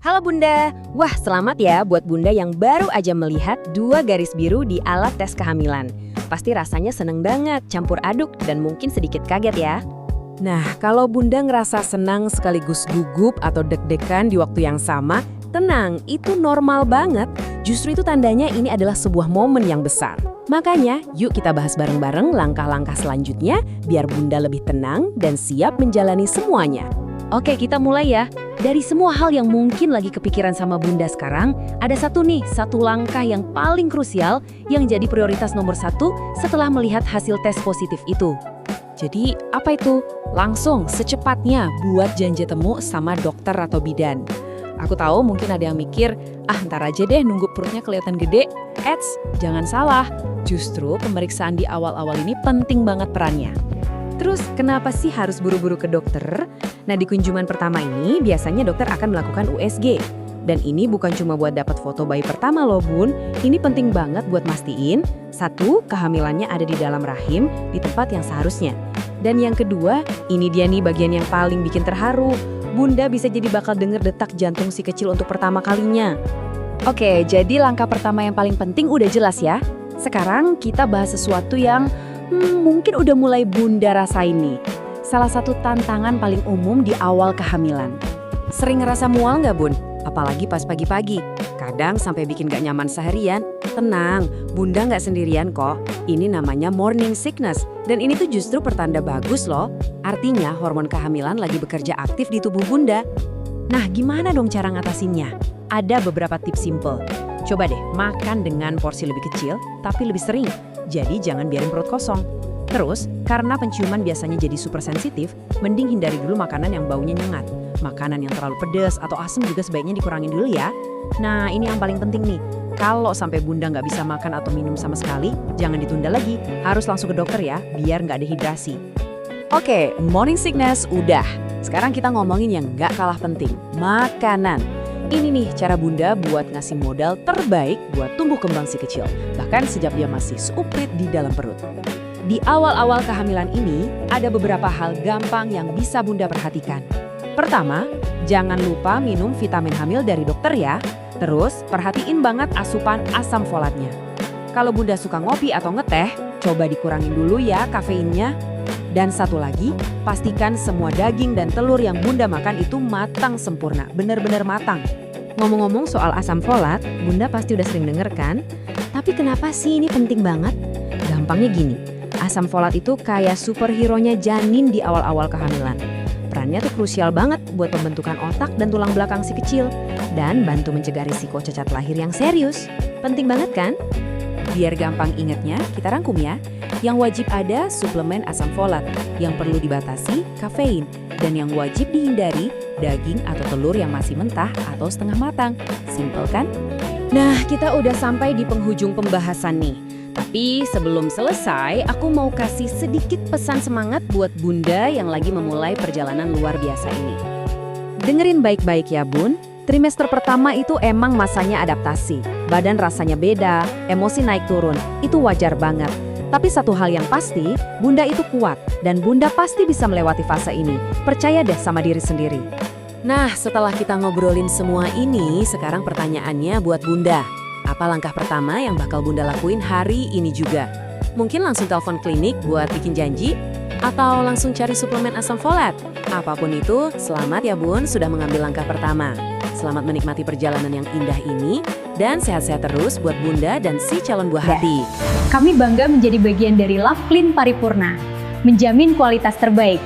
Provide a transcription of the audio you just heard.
Halo Bunda, wah selamat ya buat Bunda yang baru aja melihat 2 garis biru di alat tes kehamilan. Pasti rasanya seneng banget, campur aduk dan mungkin sedikit kaget ya. Nah, kalau Bunda ngerasa senang sekaligus gugup atau deg-degan di waktu yang sama, tenang, itu normal banget. Justru itu tandanya ini adalah sebuah momen yang besar. Makanya, yuk kita bahas bareng-bareng langkah-langkah selanjutnya biar Bunda lebih tenang dan siap menjalani semuanya. Oke, kita mulai ya. Dari semua hal yang mungkin lagi kepikiran sama Bunda sekarang, ada satu langkah yang paling krusial yang jadi prioritas nomor 1 setelah melihat hasil tes positif itu. Jadi, apa itu? Langsung, secepatnya buat janji temu sama dokter atau bidan. Aku tahu mungkin ada yang mikir, ntar aja deh nunggu perutnya kelihatan gede. Eits, jangan salah. Justru pemeriksaan di awal-awal ini penting banget perannya. Terus, kenapa sih harus buru-buru ke dokter? Nah, di kunjungan pertama ini, biasanya dokter akan melakukan USG. Dan ini bukan cuma buat dapat foto bayi pertama loh, Bun. Ini penting banget buat mastiin, 1, kehamilannya ada di dalam rahim, di tempat yang seharusnya. Dan yang kedua, ini dia nih bagian yang paling bikin terharu. Bunda bisa jadi bakal denger detak jantung si kecil untuk pertama kalinya. Oke, jadi langkah pertama yang paling penting udah jelas ya. Sekarang kita bahas sesuatu yang mungkin udah mulai Bunda rasain nih. Salah satu tantangan paling umum di awal kehamilan. Sering ngerasa mual nggak, Bun? Apalagi pas pagi-pagi. Kadang sampai bikin gak nyaman seharian. Tenang, Bunda nggak sendirian kok. Ini namanya morning sickness. Dan ini tuh justru pertanda bagus loh. Artinya hormon kehamilan lagi bekerja aktif di tubuh Bunda. Nah, gimana dong cara ngatasinnya? Ada beberapa tips simple. Coba deh, makan dengan porsi lebih kecil, tapi lebih sering. Jadi jangan biarin perut kosong. Terus, karena penciuman biasanya jadi super sensitif, mending hindari dulu makanan yang baunya nyengat. Makanan yang terlalu pedas atau asam juga sebaiknya dikurangin dulu ya. Nah, ini yang paling penting nih. Kalau sampai Bunda nggak bisa makan atau minum sama sekali, jangan ditunda lagi. Harus langsung ke dokter ya, biar nggak dehidrasi. Oke, morning sickness udah. Sekarang kita ngomongin yang nggak kalah penting, makanan. Ini nih cara Bunda buat ngasih modal terbaik buat tumbuh kembang si kecil. Bahkan sejak dia masih seuprit di dalam perut. Di awal-awal kehamilan ini, ada beberapa hal gampang yang bisa Bunda perhatikan. Pertama, jangan lupa minum vitamin hamil dari dokter ya. Terus, perhatiin banget asupan asam folatnya. Kalau Bunda suka ngopi atau ngeteh, coba dikurangin dulu ya kafeinnya. Dan satu lagi, pastikan semua daging dan telur yang Bunda makan itu matang sempurna, benar-benar matang. Ngomong-ngomong soal asam folat, Bunda pasti udah sering denger kan? Tapi kenapa sih ini penting banget? Gampangnya gini, asam folat itu kayak superhero-nya janin di awal-awal kehamilan. Perannya tuh krusial banget buat pembentukan otak dan tulang belakang si kecil. Dan bantu mencegah risiko cacat lahir yang serius. Penting banget kan? Biar gampang ingetnya, kita rangkum ya. Yang wajib ada suplemen asam folat, yang perlu dibatasi kafein, dan yang wajib dihindari daging atau telur yang masih mentah atau setengah matang. Simple kan? Nah, kita udah sampai di penghujung pembahasan nih. Tapi sebelum selesai, aku mau kasih sedikit pesan semangat buat Bunda yang lagi memulai perjalanan luar biasa ini. Dengerin baik-baik ya Bun. Trimester pertama itu emang masanya adaptasi. Badan rasanya beda, emosi naik turun. Itu wajar banget. Tapi satu hal yang pasti, Bunda itu kuat. Dan Bunda pasti bisa melewati fase ini. Percaya deh sama diri sendiri. Nah, setelah kita ngobrolin semua ini, sekarang pertanyaannya buat Bunda. Apa langkah pertama yang bakal Bunda lakuin hari ini juga? Mungkin langsung telepon klinik buat bikin janji? Atau langsung cari suplemen asam folat? Apapun itu, selamat ya Bun sudah mengambil langkah pertama. Selamat menikmati perjalanan yang indah ini, dan sehat-sehat terus buat Bunda dan si calon buah hati. Kami bangga menjadi bagian dari Love Clean Paripurna, menjamin kualitas terbaik.